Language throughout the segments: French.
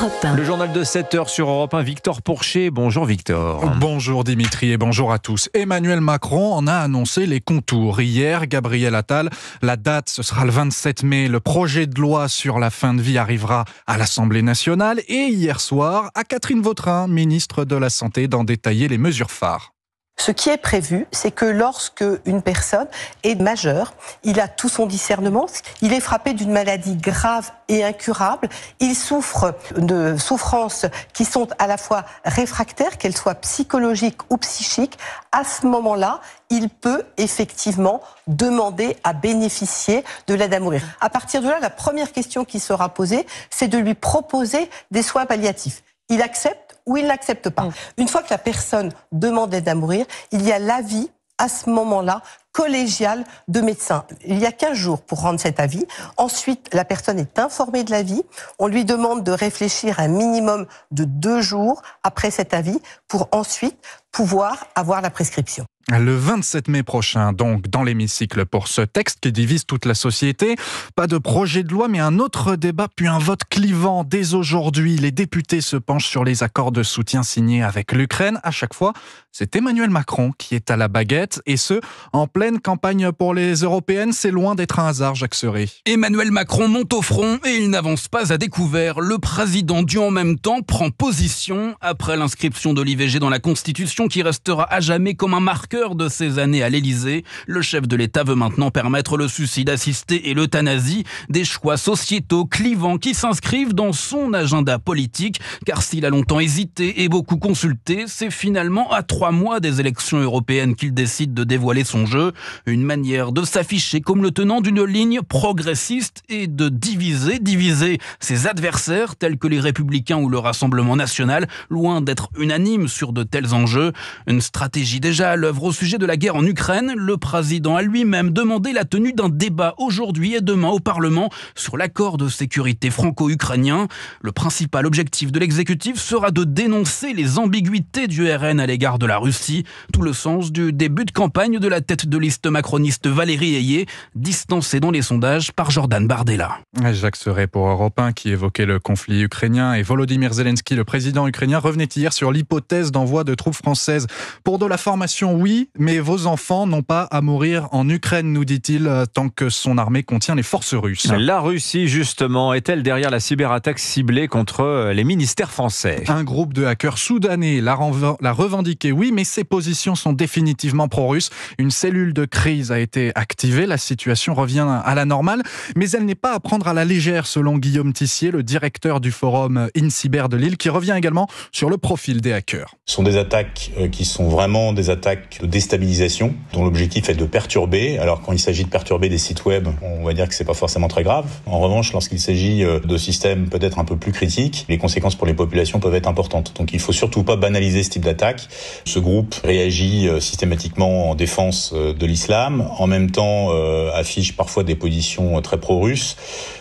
Europe 1. Le journal de 7h sur Europe 1, Victor Pourchet. Bonjour Victor. Bonjour Dimitri et bonjour à tous. Emmanuel Macron en a annoncé les contours. Hier, Gabriel Attal, la date ce sera le 27 mai. Le projet de loi sur la fin de vie arrivera à l'Assemblée nationale. Et hier soir, à Catherine Vautrin, ministre de la Santé, d'en détailler les mesures phares. Ce qui est prévu, c'est que lorsque une personne est majeure, il a tout son discernement, il est frappé d'une maladie grave et incurable, il souffre de souffrances qui sont à la fois réfractaires, qu'elles soient psychologiques ou psychiques, à ce moment-là, il peut effectivement demander à bénéficier de l'aide à mourir. À partir de là, la première question qui sera posée, c'est de lui proposer des soins palliatifs. Il accepte ou il n'accepte pas. Une fois que la personne demande d'aide à mourir, il y a l'avis, à ce moment-là, collégial de médecin. Il y a 15 jours pour rendre cet avis. Ensuite, la personne est informée de l'avis. On lui demande de réfléchir un minimum de 2 jours après cet avis pour ensuite pouvoir avoir la prescription. Le 27 mai prochain, donc, dans l'hémicycle pour ce texte qui divise toute la société. Pas de projet de loi, mais un autre débat, puis un vote clivant. Dès aujourd'hui, les députés se penchent sur les accords de soutien signés avec l'Ukraine. À chaque fois, c'est Emmanuel Macron qui est à la baguette, et ce, en pleine campagne pour les européennes. C'est loin d'être un hasard, Jacques Serret. Emmanuel Macron monte au front et il n'avance pas à découvert. Le président du en même temps prend position après l'inscription de l'IVG dans la Constitution qui restera à jamais comme un marqueur de ces années à l'Élysée. Le chef de l'État veut maintenant permettre le suicide assisté et l'euthanasie, des choix sociétaux clivants qui s'inscrivent dans son agenda politique, car s'il a longtemps hésité et beaucoup consulté, c'est finalement à 3 mois des élections européennes qu'il décide de dévoiler son jeu, une manière de s'afficher comme le tenant d'une ligne progressiste et de diviser ses adversaires tels que les Républicains ou le Rassemblement national, loin d'être unanime sur de tels enjeux. Une stratégie déjà à l'œuvre au sujet de la guerre en Ukraine. Le président a lui-même demandé la tenue d'un débat aujourd'hui et demain au Parlement sur l'accord de sécurité franco-ukrainien. Le principal objectif de l'exécutif sera de dénoncer les ambiguïtés du RN à l'égard de la Russie. Tout le sens du début de campagne de la tête de liste macroniste Valérie Ayé, distancée dans les sondages par Jordan Bardella. Jacques Serret pour Europe 1 qui évoquait le conflit ukrainien, et Volodymyr Zelensky, le président ukrainien, revenait hier sur l'hypothèse d'envoi de troupes françaises pour de la formation. Oui, mais vos enfants n'ont pas à mourir en Ukraine, nous dit-il, tant que son armée contient les forces russes. La Russie, justement, est-elle derrière la cyberattaque ciblée contre les ministères français ? Un groupe de hackers soudanais l'a revendiqué, oui, mais ses positions sont définitivement pro-russes. Une cellule de crise a été activée, la situation revient à la normale, mais elle n'est pas à prendre à la légère, selon Guillaume Tissier, le directeur du forum InCyber de Lille, qui revient également sur le profil des hackers. Ce sont des attaques qui sont vraiment des attaques de déstabilisation, dont l'objectif est de perturber. Alors quand il s'agit de perturber des sites web, on va dire que c'est pas forcément très grave. En revanche, lorsqu'il s'agit de systèmes peut-être un peu plus critiques, les conséquences pour les populations peuvent être importantes. Donc il faut surtout pas banaliser ce type d'attaque. Ce groupe réagit systématiquement en défense de l'islam, en même temps affiche parfois des positions très pro-russes.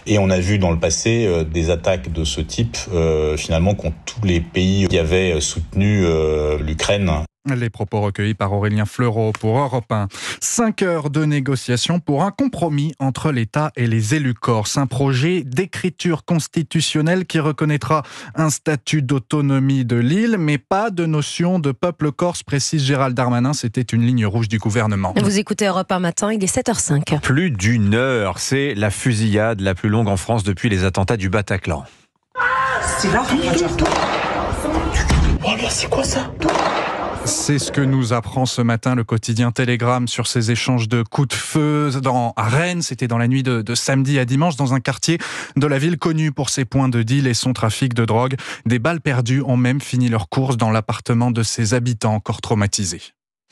Et on a vu dans le passé des attaques de ce type finalement contre tous les pays qui avaient soutenu l'Ukraine. Les propos recueillis par Aurélien Fleureau pour Europe 1. 5 heures de négociation pour un compromis entre l'État et les élus corses. Un projet d'écriture constitutionnelle qui reconnaîtra un statut d'autonomie de l'île, mais pas de notion de peuple corse, précise Gérald Darmanin. C'était une ligne rouge du gouvernement. Vous écoutez Europe 1 matin, il est 7h05. Plus d'1 heure, c'est la fusillade la plus longue en France depuis les attentats du Bataclan. C'est là, oh là, c'est quoi ça ? C'est ce que nous apprend ce matin le quotidien Télégramme sur ces échanges de coups de feu à Rennes. C'était dans la nuit de samedi à dimanche dans un quartier de la ville connu pour ses points de deal et son trafic de drogue. Des balles perdues ont même fini leur course dans l'appartement de ses habitants encore traumatisés.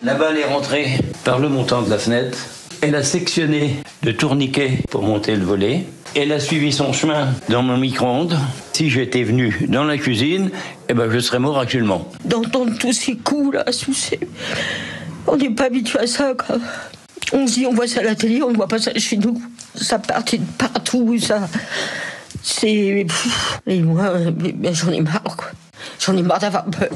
La balle est rentrée par le montant de la fenêtre. Elle a sectionné le tourniquet pour monter le volet. Elle a suivi son chemin dans mon micro-ondes. Si j'étais venu dans la cuisine, je serais mort actuellement. D'entendre tous ces coups là, on n'est pas habitué à ça. Quoi. On se dit, on voit ça à la télé, on ne voit pas ça chez nous. Ça partait de partout, ça. C'est... Et moi, j'en ai marre, quoi. J'en ai marre d'avoir peur.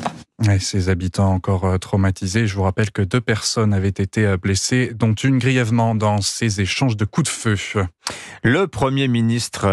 Et ces habitants encore traumatisés. Je vous rappelle que 2 personnes avaient été blessées, dont une grièvement dans ces échanges de coups de feu. Le Premier ministre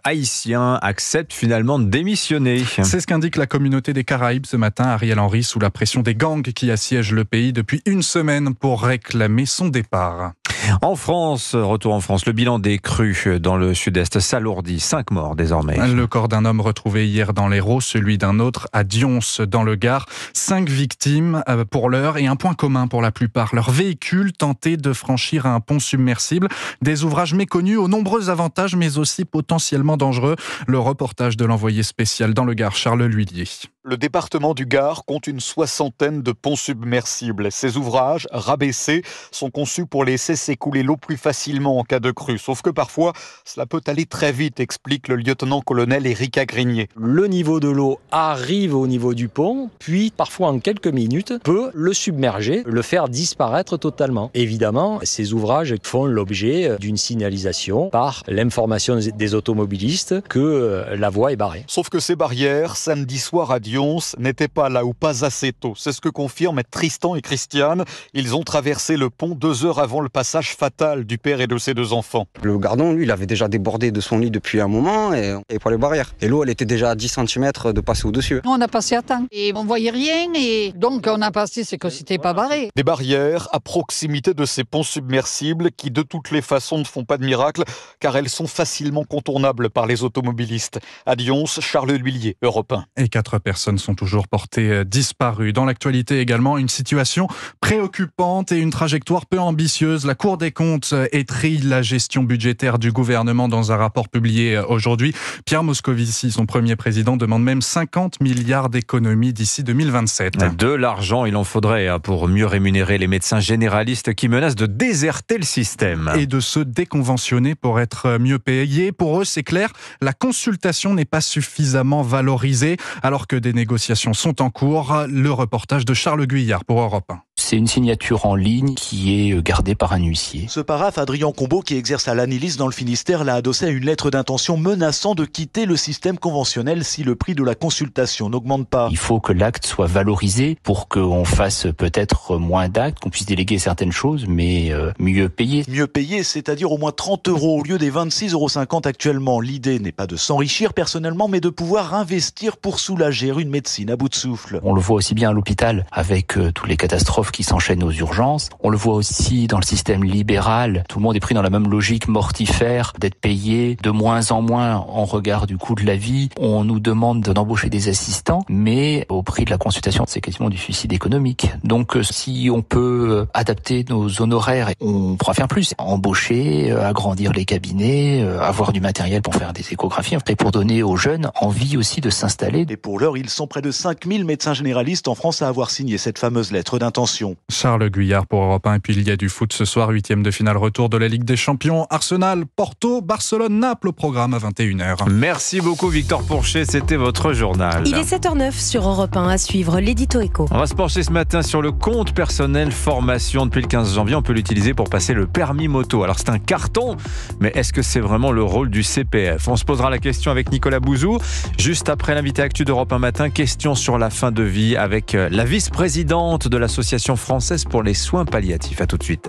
haïtien accepte finalement de démissionner. C'est ce qu'indique la communauté des Caraïbes ce matin. Ariel Henry, sous la pression des gangs qui assiègent le pays depuis une semaine pour réclamer son départ. En France, retour en France, le bilan des crues dans le sud-est s'alourdit. 5 morts désormais. Le corps d'un homme retrouvé hier dans l'Hérault, celui d'un autre à Dions dans le Gard. 5 victimes pour l'heure et un point commun pour la plupart. Leur véhicule tentait de franchir un pont submersible. Des ouvrages méconnus aux nombreux avantages mais aussi potentiellement dangereux. Le reportage de l'envoyé spécial dans le Gard, Charles L'Huillier. Le département du Gard compte une 60aine de ponts submersibles. Ces ouvrages, rabaissés, sont conçus pour laisser s'écouler l'eau plus facilement en cas de crue. Sauf que parfois, cela peut aller très vite, explique le lieutenant-colonel Éric Agrigné. Le niveau de l'eau arrive au niveau du pont, puis parfois en quelques minutes, peut le submerger, le faire disparaître totalement. Évidemment, ces ouvrages font l'objet d'une signalisation par l'information des automobilistes que la voie est barrée. Sauf que ces barrières, samedi soir à Dions, n'étaient pas là ou pas assez tôt. C'est ce que confirment Tristan et Christiane. Ils ont traversé le pont 2 heures avant le passage fatal du père et de ses 2 enfants. Le gardon, lui, il avait déjà débordé de son lit depuis un moment et pour les barrières. Et l'eau, elle était déjà à 10 cm de passer au-dessus. On a passé à temps et on voyait rien et donc on a passé, c'est que c'était pas barré. Des barrières à proximité de ces ponts submersibles qui de toutes les façons ne font pas de miracle car elles sont facilement contournables par les automobilistes. À Dions, Charles L'Huillier, Europe 1. Et 4 personnes sont toujours portées disparues. Dans l'actualité également, une situation préoccupante et une trajectoire peu ambitieuse. La Cour des comptes étrille la gestion budgétaire du gouvernement dans un rapport publié aujourd'hui. Pierre Moscovici, son premier président, demande même 50 milliards d'économies d'ici 2027. De l'argent, il en faudrait pour mieux rémunérer les médecins généralistes qui menacent de déserter le système. Et de se déconventionner pour être mieux payés. Pour eux, c'est clair, la consultation n'est pas suffisamment valorisée alors que des négociations sont en cours. Le reportage de Charles Guyard pour Europe 1. C'est une signature en ligne qui est gardée par un huissier. Ce paraphe, Adrien Combeau, qui exerce à l'Anilis dans le Finistère, l'a adossé à une lettre d'intention menaçant de quitter le système conventionnel si le prix de la consultation n'augmente pas. Il faut que l'acte soit valorisé pour qu'on fasse peut-être moins d'actes, qu'on puisse déléguer certaines choses, mais mieux payé. Mieux payé, c'est-à-dire au moins 30 € au lieu des 26,50 € actuellement. L'idée n'est pas de s'enrichir personnellement, mais de pouvoir investir pour soulager une médecine à bout de souffle. On le voit aussi bien à l'hôpital avec toutes les catastrophes qui s'enchaînent aux urgences. On le voit aussi dans le système libéral. Tout le monde est pris dans la même logique mortifère d'être payé de moins en moins en regard du coût de la vie. On nous demande d'embaucher des assistants, mais au prix de la consultation, c'est quasiment du suicide économique. Donc si on peut adapter nos honoraires, on pourra faire plus. Embaucher, agrandir les cabinets, avoir du matériel pour faire des échographies et pour donner aux jeunes envie aussi de s'installer. Et pour l'heure, ils sont près de 5000 médecins généralistes en France à avoir signé cette fameuse lettre d'intention. Charles Guyard pour Europe 1. Et puis il y a du foot ce soir, 8e de finale retour de la Ligue des Champions. Arsenal, Porto, Barcelone, Naples au programme à 21h. Merci beaucoup Victor Pourchet, c'était votre journal. Il est 7h09 sur Europe 1 à suivre l'édito éco. On va se pencher ce matin sur le compte personnel formation. Depuis le 15 janvier, on peut l'utiliser pour passer le permis moto. Alors c'est un carton, mais est-ce que c'est vraiment le rôle du CPF ? On se posera la question avec Nicolas Bouzou. Juste après l'invité actu d'Europe 1 matin, question sur la fin de vie avec la vice-présidente de l'association française pour les soins palliatifs. À tout de suite.